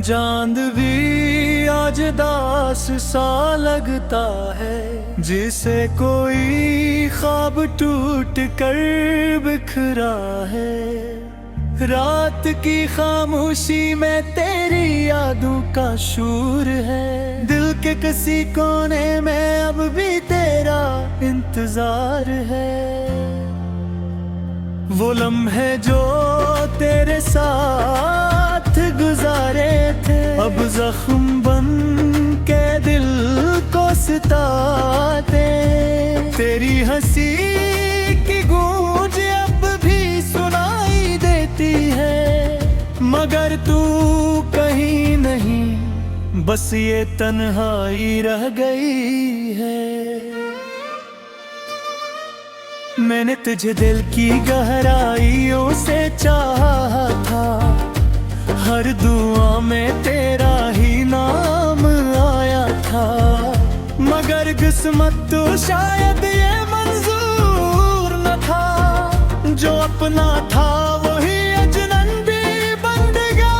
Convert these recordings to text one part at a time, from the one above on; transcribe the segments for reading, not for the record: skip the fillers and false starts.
चांद भी आज दास सा लगता है, जिसे कोई ख्वाब टूट कर बिखरा है। रात की खामोशी में तेरी यादों का शूर है, दिल के किसी कोने में अब भी तेरा इंतजार है। वो लम्हे जो तेरे साथ गुजारे थे, अब जख्म बन के दिल को सताते। तेरी हंसी की गूंज अब भी सुनाई देती है, मगर तू कहीं नहीं, बस ये तन्हाई रह गई है। मैंने तुझे दिल की गहराइयों से चाहा था, हर दुआ में तेरा ही नाम आया था, मगर किस्मत तो शायद ये मंजूर न था। जो अपना था वही अजनबी बन गया।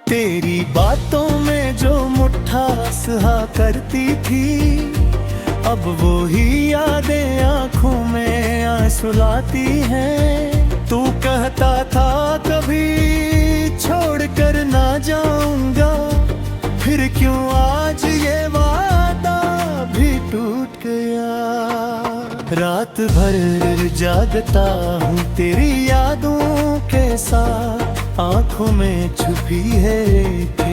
तेरी बातों में जो मुट्ठास हा करती थी, अब वो ही यादें आंखों में आंसू लाती हैं। तू कहता था कभी छोड़ कर ना जाऊंगा, फिर क्यों आज ये वादा भी टूट गया। रात भर जागता हूँ तेरी यादों के साथ, आंखों में छुपी है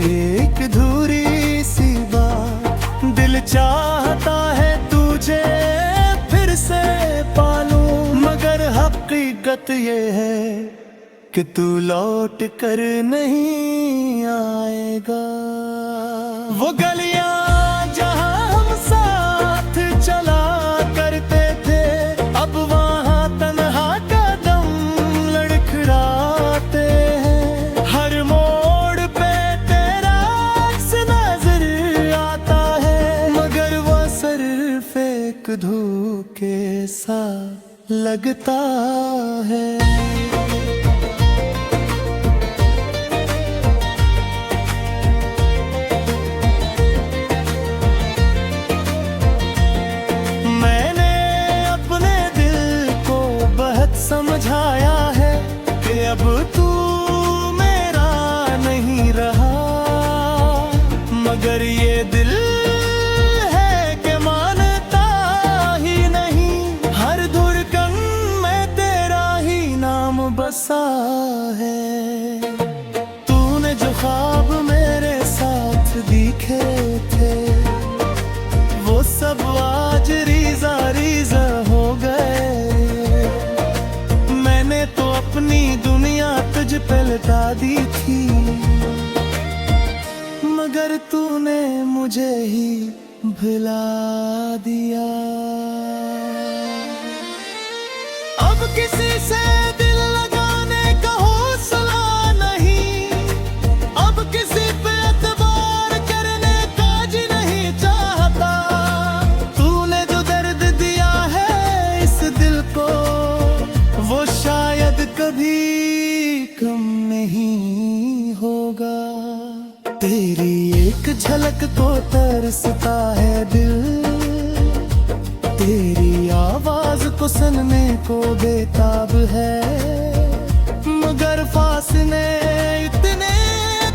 एक अधूरी सी बात। दिल चाहता है तुझे फिर से पालूं, मगर हकीकत ये है कि तू लौट कर नहीं आएगा। वो गलियां जहां हम साथ चला करते थे, अब वहां तन्हा कदम लड़खड़ाते हैं। हर मोड़ पे तेरा अक्स नजर आता है, मगर वो सिर्फ एक धोखे सा लगता है। समझाया है कि अब तू मेरा नहीं रहा, मगर ये दिल है कि मानता ही नहीं। हर धड़कन में तेरा ही नाम बसा है। तूने जो ख्वाब मेरे साथ दिखे थे, वो सब आज रीज़ा रीज़ा हो गए। तो अपनी दुनिया तुझ पे लटा दी थी, मगर तूने मुझे ही भुला दिया। अब किसी से दिल लगाने का हौसला नहीं, अब किसी पे एतबार करने का जी नहीं चाहता। तूने जो दर्द दिया है इस दिल को, वो शायद कभी कम नहीं होगा। तेरी एक झलक को तरसता है दिल, तेरी आवाज को सुनने को बेताब है, मगर फासले इतने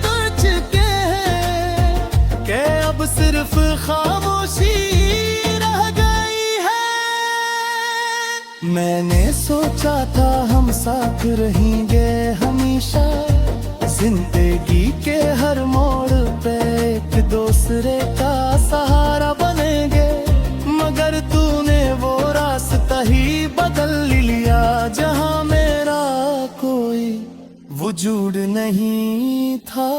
दूर चुके हैं कि अब सिर्फ खामोशी रह गई है। मैंने सोचा था हम साथ रहेंगे हमेशा, जिंदगी के हर मोड़ पे एक दूसरे का सहारा बनेंगे, मगर तूने वो रास्ता ही बदल लिया जहां मेरा कोई वजूद नहीं था।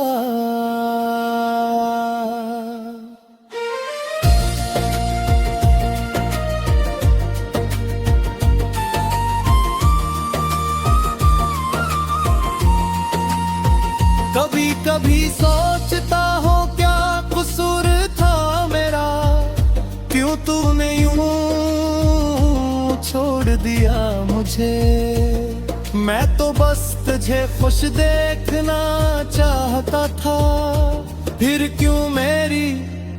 कभी कभी सोचता हूँ क्या कसूर था मेरा, क्यों तूने यूं छोड़ दिया पीछे। मैं तो बस तुझे खुश देखना चाहता था, फिर क्यों मेरी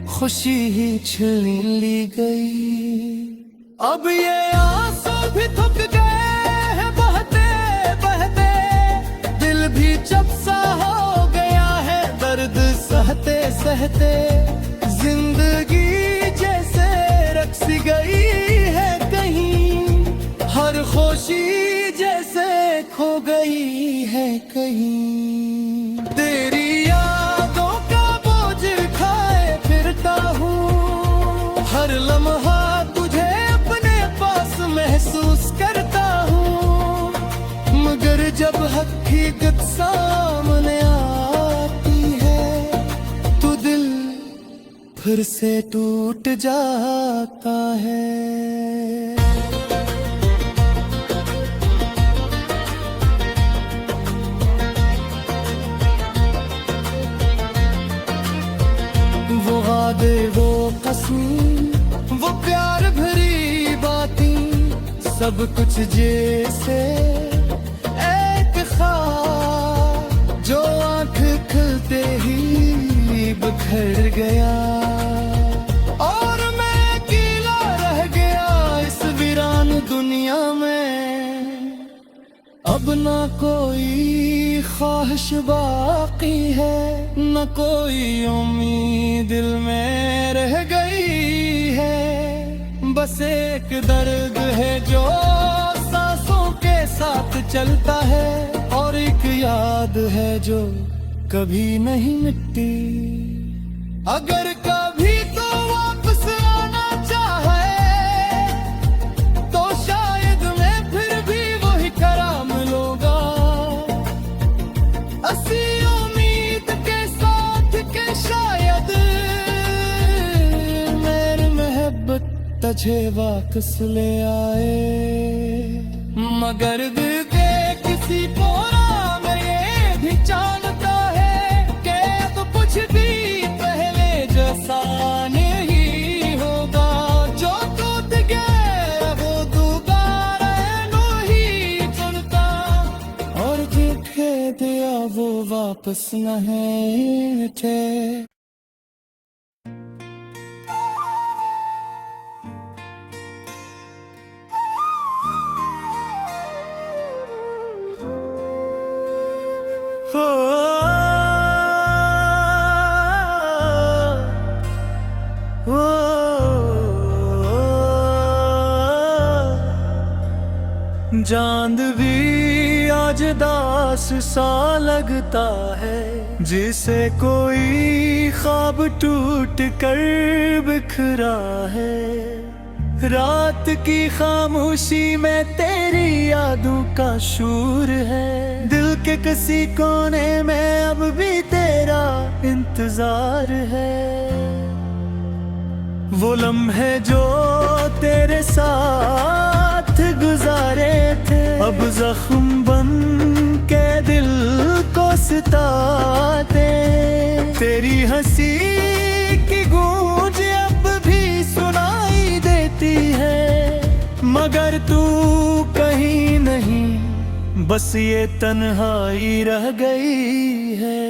खुशी ही छीन ली गई। अब ये आंसू भी थक गए हैं बहते बहते, दिल भी जब सा हो गया है दर्द सहते सहते। जिंदगी जैसे रक्स गई है कहीं, हर खुशी जैसे खो गई है कहीं। तेरी यादों का बोझ खाए फिरता हूँ, हर लम्हा तुझे अपने पास महसूस करता हूँ। मगर जब हकीकत सामने आती है तो दिल फिर से टूट जाता है। वो वादे, वो कसमें, वो प्यार भरी बातें, सब कुछ जैसे एक ख्वाब जो आँख खुलते ही बिखर गया। और मैं अकेला रह गया इस वीरान दुनिया में, अब ना कोई ख्वाहिश बाकी है, न कोई उम्मीद दिल में रह गई है। बस एक दर्द है जो सांसों के साथ चलता है, और एक याद है जो कभी नहीं मिटती। अगर कभी तो वापस आना चाहे तो शायद मैं फिर भी वही कराम लूंगा, असी उम्मीद के साथ के शायद मेरी मोहब्बत तुझे वापस ले आए। मगर दिल के किसी कोना में ये भी जानता है कि अब कुछ भी पहले जैसा नहीं होगा। जो टूट गया वो दोबारा नहीं चलता, और जो ठे दिया वो वापस नहीं थे। चांद भी आज दास सा लगता है, जिसे कोई ख्वाब टूट कर बिखरा है। रात की खामोशी में तेरी यादों का शूर है, दिल के किसी कोने में अब भी तेरा इंतजार है। वो लम्हे जो तेरे साथ गुजारे थे, अब जख्म बन के दिल को सताते। तेरी हंसी की गूंज अब भी सुनाई देती है, मगर तू कहीं नहीं, बस ये तन्हाई रह गई है।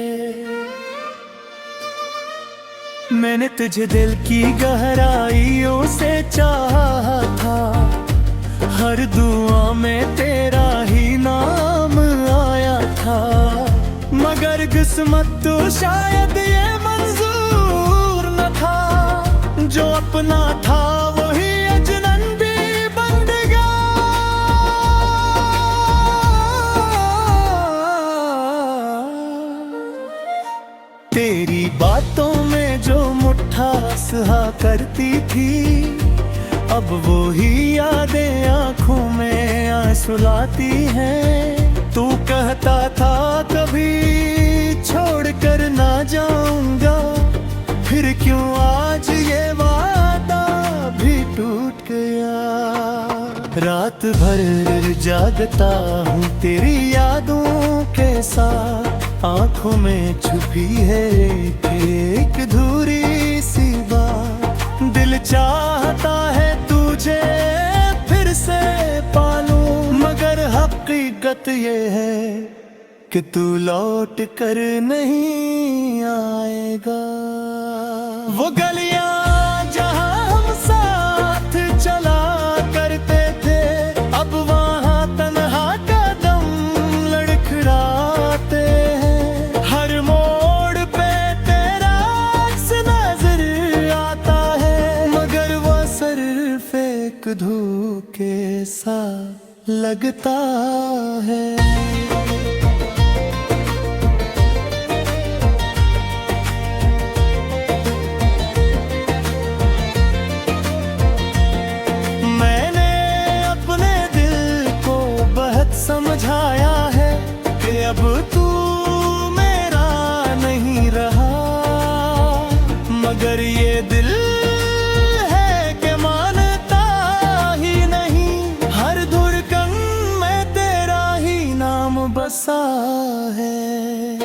मैंने तुझे दिल की गहराइयों से चाहा था, हर दुआ में तेरा ही नाम आया था। मगर किस्मत तो शायद ये मंजूर न था, जो अपना था वही अजनबी बन गया। तेरी बातों में जो मुट्ठास हा करती थी, अब वो ही यादें आंखों में आंसू लाती हैं। तू कहता था कभी छोड़ कर ना जाऊंगा, फिर क्यों आज ये वादा भी टूट गया। रात भर जागता हूँ तेरी यादों के साथ, आंखों में छुपी है एक अधूरी सी बात। दिल चाहता है तुझे फिर से पालूं, मगर हैं कि तू लौट कर नहीं आएगा। वो गलियां जहां हम साथ चला करते थे, अब वहां तन्हा कदम लड़खड़ाते हैं। हर मोड़ पे तेरा अक्स नजर आता है, मगर वो सिर्फ एक धोखे सा लगता है। समझाया है कि अब तू मेरा नहीं रहा, मगर ये दिल है कि मानता ही नहीं। हर धड़कन में तेरा ही नाम बसा है।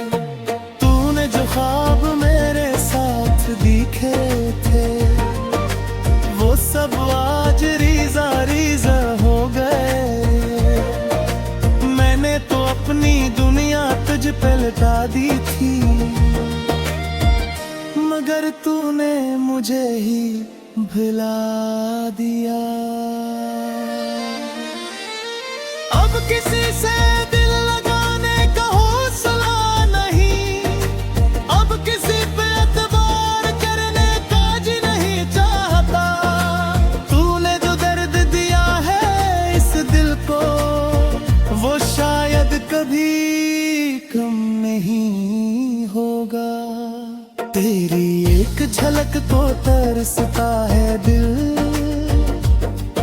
तूने जो ख्वाब मेरे साथ दिखे थे, वो सब आज रीज़ा रीज़ा हो गए। तो अपनी दुनिया तुझ पे लटा दी थी, मगर तूने मुझे ही भुला दिया। अब किसी से दिल लगाने का हौसला नहीं, अब किसी पे एतबार करने का जी नहीं चाहता। तूने जो दर्द दिया है इस दिल को, वो शायद कभी कम नहीं होगा। तेरी एक झलक को तरसता है दिल,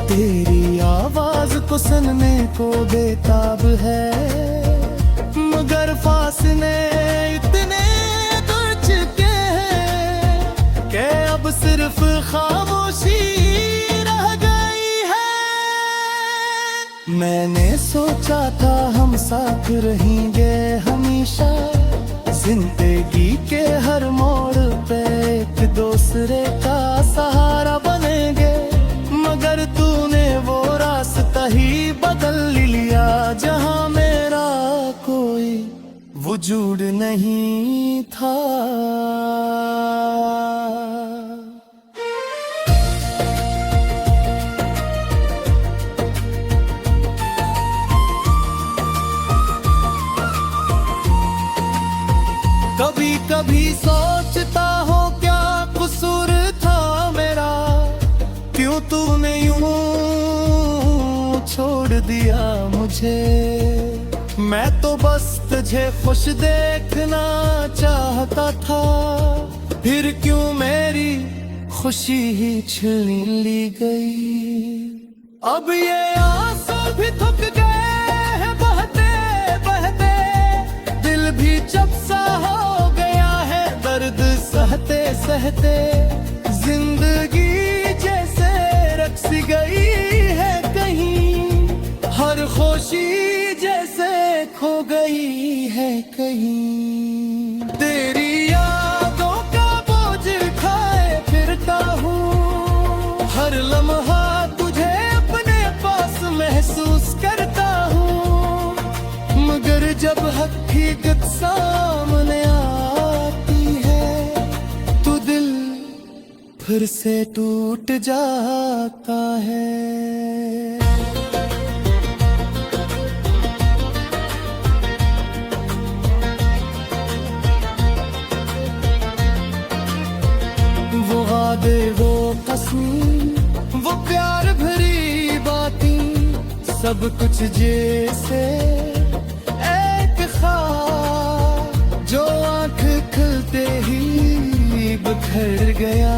तेरी आवाज को सुनने को बेताब है, मगर फासले इतने दूर चुके हैं कि अब सिर्फ खामोशी रह गई है। मैंने सोचा था हम साथ रहेंगे हमेशा, जिंदगी के हर मोड़ पे एक दूसरे का सहारा बनेंगे, मगर तूने वो रास्ता ही बदल लिया जहां मेरा कोई वजूद नहीं था। कभी कभी सोचता हूँ क्या कसूर था मेरा, क्यों तूने यूं छोड़ दिया मुझे। मैं तो बस तुझे खुश देखना चाहता था, फिर क्यों मेरी खुशी ही छीन ली गई। अब ये आंसू भी थक गए हैं बहते बहते, दिल भी जब सा हो गया है दर्द सहते सहते। जिंदगी जैसे रक्स गई है कहीं, हर खुशी जैसे खो गई है कहीं। तेरी यादों का बोझ खाए फिरता हूँ, हर लम्हा तुझे अपने पास महसूस करता हूँ, मगर जब हकीकत सामने आती है तो दिल फिर से टूट जाता है। वो वादे वो कसम वो प्यार भरी बातें सब कुछ जैसे एक ख्वाब जो आँख खुलते ही बिखर गया।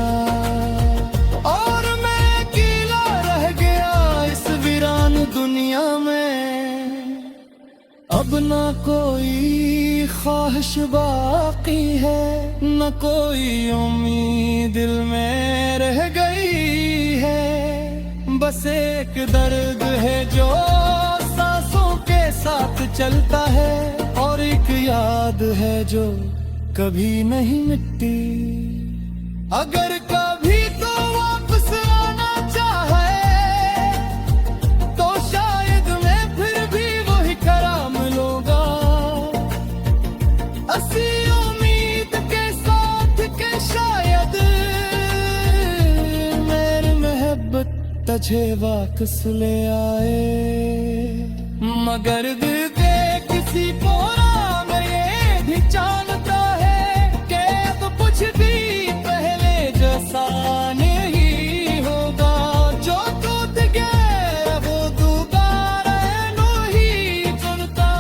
और मैं अकेला रह गया इस वीरान दुनिया में, अब ना कोई ख्वाहिश बाकी है, न कोई उम्मीद दिल में रह गई है। बस एक दर्द है जो सांसों के साथ चलता है, और एक याद है जो कभी नहीं मिटती। अगर कभी तो वापस आना चाहे तो शायद मैं फिर भी वही कराम लो तुझे वापस ले आए। मगर दिल के किसी कोना में ये भी जानता है कि अब कुछ भी पहले जैसा नहीं होगा। जो टूट गया वो दोबारा नहीं जुड़ता,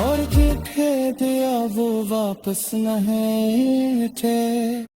और जो कह दिया वो वापस नहीं थे।